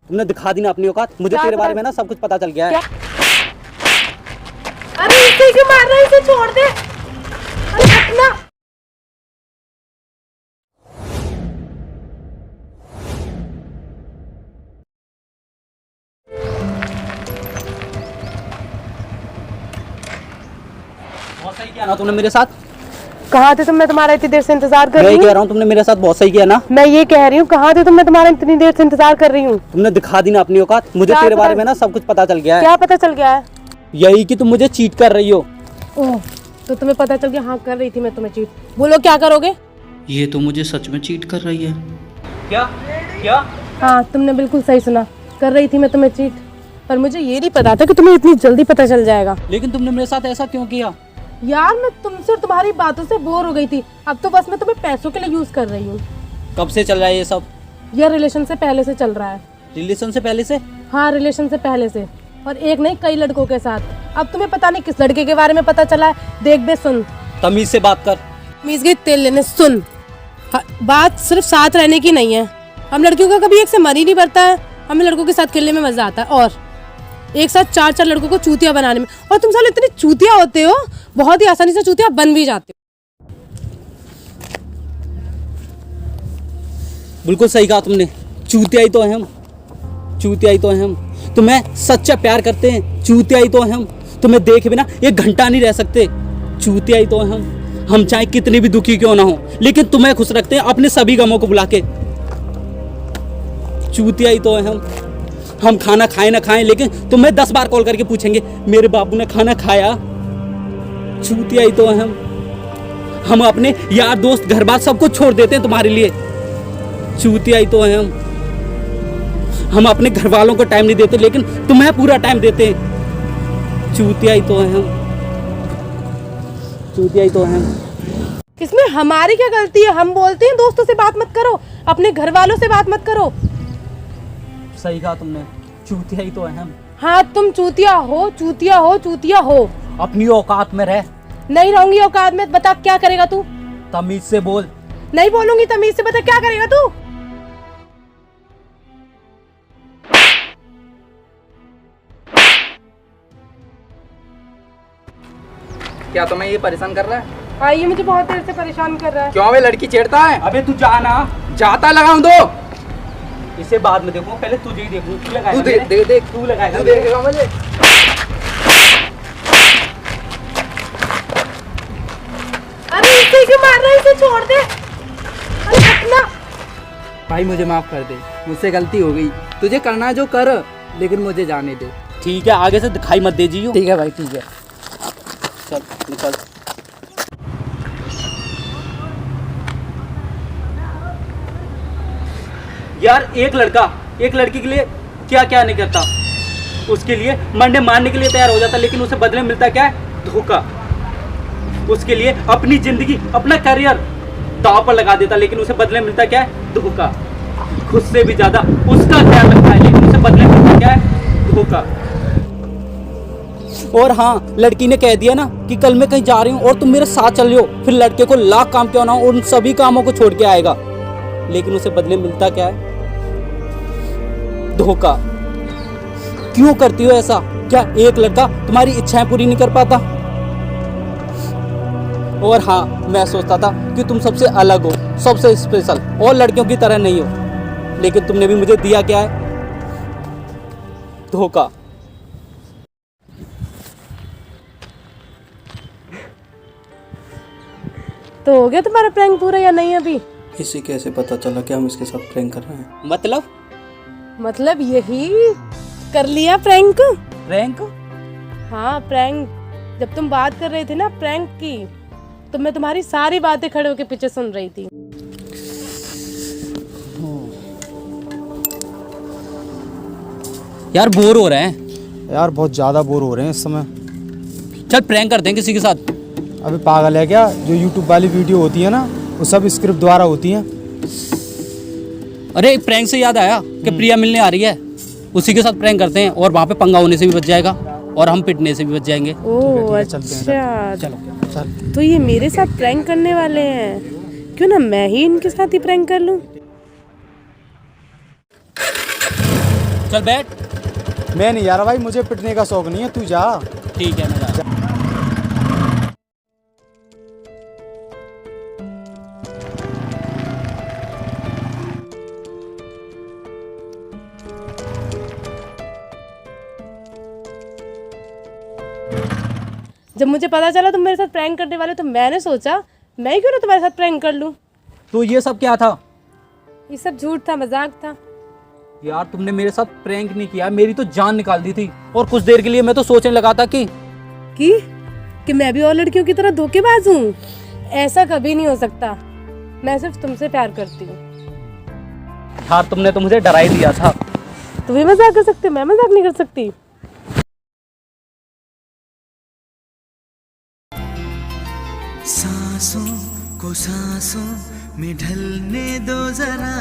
तुमने दिखा दी ना अपनी औकात। मुझे तेरे बारे में ना सब कुछ पता चल गया है। अरे इसे क्यों मार रहा है? इसे छोड़ दे। अरे हटना। बहुत सही किया ना तुमने मेरे साथ। कहाँ थे तुम? मैं तुम्हारा इतनी देर से इंतजार कर रही मैं हूँ। कह रहा हूँ तुमने मेरे साथ बहुत सही किया ना। मैं ये कह रही हूँ कहाँ थे तुम? मैं तुम्हारा इतनी देर से इंतजार कर रही हूँ। तुमने दिखा दी ना अपनी औकात। मुझे तेरे बारे में ना सब कुछ पता चल गया है। क्या पता चल गया है? यही कि तुम मुझे चीट कर रही हो। ओह, तो तुम्हें पता चल गया? हाँ, कर रही थी मैं तुम्हें चीट। बोलो क्या करोगे? ये तो मुझे सच में चीट कर रही है। क्या क्या? हाँ, तुमने बिल्कुल सही सुना। कर रही थी मैं तुम्हें चीट, पर मुझे ये नहीं पता था कि तुम्हें इतनी जल्दी पता चल जाएगा। लेकिन तुमने मेरे साथ ऐसा क्यों किया? यार, मैं तुमसे और तुम्हारी बातों से बोर हो गई थी। अब तो बस मैं तुम्हें पैसों के लिए यूज कर रही हूँ। कब से चल रहा है ये सब? यह रिलेशन से पहले से चल रहा है। रिलेशन से पहले से? हाँ, रिलेशन से पहले से। और एक नहीं, कई लड़कों के साथ। अब तुम्हें पता नहीं किस लड़के के बारे में पता चला है। देख बे, सुन। तमीज से बात कर। तमीज गई तेल लेने। सुन, बात सिर्फ साथ रहने की नहीं है। हम लड़कियों का कभी एक से मन ही नहीं भरता है। हमें लड़कों के साथ खेलने में मजा आता है, और एक साथ चार चार लड़कों को चूतिया बनाने में। और तुम साले इतने चूतिया होते हो, बहुत ही आसानी से चूतिया बन भी जाते हो। बिल्कुल सही कहा तुमने। चूतिया ही तो है हम। चूतिया ही तो है हम। तुम्हें सच्चा प्यार करते हैं। चूतिया ही तो है हम। तुम्हें देखे बिना एक घंटा नहीं रह सकते। चूतिया ही तो है हम। हम चाहे कितनी भी दुखी क्यों ना हो, लेकिन तुम्हें खुश रखते हैं अपने सभी गमों को भुला के। चूतिया ही तो है हम खाना खाएं ना खाएं, लेकिन तुम्हें 10 बार कॉल करके पूछेंगे मेरे बाबू ने खाना खाया। चूतिया ही तो है हम अपने यार दोस्त घर बार सबको छोड़ देते हैं तुम्हारे लिए। चूतिया ही तो है हम अपने घर वालों को टाइम नहीं देते, लेकिन तुम्हें पूरा टाइम देते हैं। चूतिया ही तो है हम। चूतिया ही तो है हम। इसमें हमारी क्या गलती है? हम बोलते हैं दोस्तों से बात मत करो, अपने घर वालों से बात मत करो। सही कहा तुमने। चूतिया ही तो है हम। हाँ, तुम चूतिया हो, चूतिया हो, चूतिया हो। अपनी औकात में रह। नहीं रहूंगी औकात में। बता क्या करेगा तू? तमीज से बोल। नहीं बोलूंगी तमीज से। बता क्या करेगा तू? क्या तुम्हें ये परेशान कर रहा है? हाँ, ये मुझे बहुत देर से परेशान कर रहा है। क्यों वे लड़की छेड़ता है? अबे तू जाना। जाता लगाऊं दो। इसे बाद में देखूं, पहले तुझे ही देखूं। तू लगाएगा तू मेरे? देख तू लगाएगा तू मेरे? देखेगा मुझे। अरे इसे क्यों मार रहा है? इसे छोड़ दे। अरे हटना। भाई मुझे माफ कर दे, मुझसे गलती हो गई। तुझे करना है जो कर, लेकिन मुझे जाने दे। ठीक है, आगे से दिखाई मत दे जियो। ठीक है भाई, ठीक है। चल निकल। यार, एक लड़का एक लड़की के लिए क्या क्या नहीं करता। उसके लिए मरने मारने के लिए तैयार हो जाता, लेकिन उसे बदले में मिलता क्या है? धोखा। उसके लिए अपनी जिंदगी, अपना करियर दांव पर लगा देता, लेकिन उसे बदले में मिलता क्या है? धोखा। खुद से भी ज्यादा उसका ख्याल रखता है, लेकिन उसे बदले में मिलता क्या है? धोखा। और हाँ, लड़की ने कह दिया ना कि कल मैं कहीं जा रही हूँ और तुम मेरे साथ चल रही हो, फिर लड़के को लाख काम क्यों ना हो, उन सभी कामों को छोड़ के आएगा, लेकिन उसे बदले में मिलता क्या है? धोखा। क्यों करती हो ऐसा? क्या एक लड़का तुम्हारी इच्छाएं पूरी नहीं कर पाता? और हाँ, मैं सोचता था कि तुम सबसे अलग हो, सबसे स्पेशल, और लड़कियों की तरह नहीं हो, लेकिन तुमने भी मुझे दिया क्या है? धोखा। तो हो गया तुम्हारा प्रैंक पूरा या नहीं अभी? इसे कैसे पता चला कि हम इसके साथ प्रैंक कर रहे हैं? मतलब यही कर लिया प्रैंक। प्रैंक? हाँ, प्रैंक। जब तुम बात कर रहे थे ना प्रैंक की, तो मैं तुम्हारी सारी बातें खड़े होके पीछे सुन रही थी। यार, बोर हो रहे हैं। यार बहुत ज़्यादा बोर हो रहे हैं इस समय। चल प्रैंक करते हैं किसी के साथ। अबे पागल है क्या? जो यूट्यूब वाली वीडियो होती है ना, वो सब स्क्रिप्ट द्वारा होती हैं। अरे, प्रैंक से याद आया कि प्रिया मिलने आ रही है, उसी के साथ प्रैंक करते हैं, और वहाँ पे पंगा होने से भी बच जाएगा और हम पिटने से भी बच जाएंगे। ओह चलते हैं। अच्छा, चल। तो ये मेरे साथ प्रैंक करने वाले हैं। क्यों ना मैं ही इनके साथ ही प्रैंक कर लूं। चल बैठ। मैं नहीं जा रहा भाई, मुझे पिटने का शौक नहीं है, तू जा। ठीक है मैं जा रहा हूं। जब मुझे पता चला तुम मेरे साथ प्रैंक करने वाले तो मैंने सोचा मैं क्यों ना तुम्हारे साथ प्रैंक कर लूं। तो ये सब क्या था? ये सब झूठ था, मजाक था। यार तुमने मेरे साथ प्रैंक नहीं किया, मेरी तो जान निकाल दी थी। और कुछ देर के लिए मैं तो सोचने लगा था कि मैं भी और लड़कियों की तरह धोखेबाज हूँ। ऐसा कभी नहीं हो सकता। मैं सिर्फ तुमसे प्यार करती हूँ। यार तुमने तो मुझे डरा ही दिया था। तुम भी मजाक कर सकते हो, मैं मजाक नहीं कर सकती। सांसों को सांसों में ढलने दो जरा।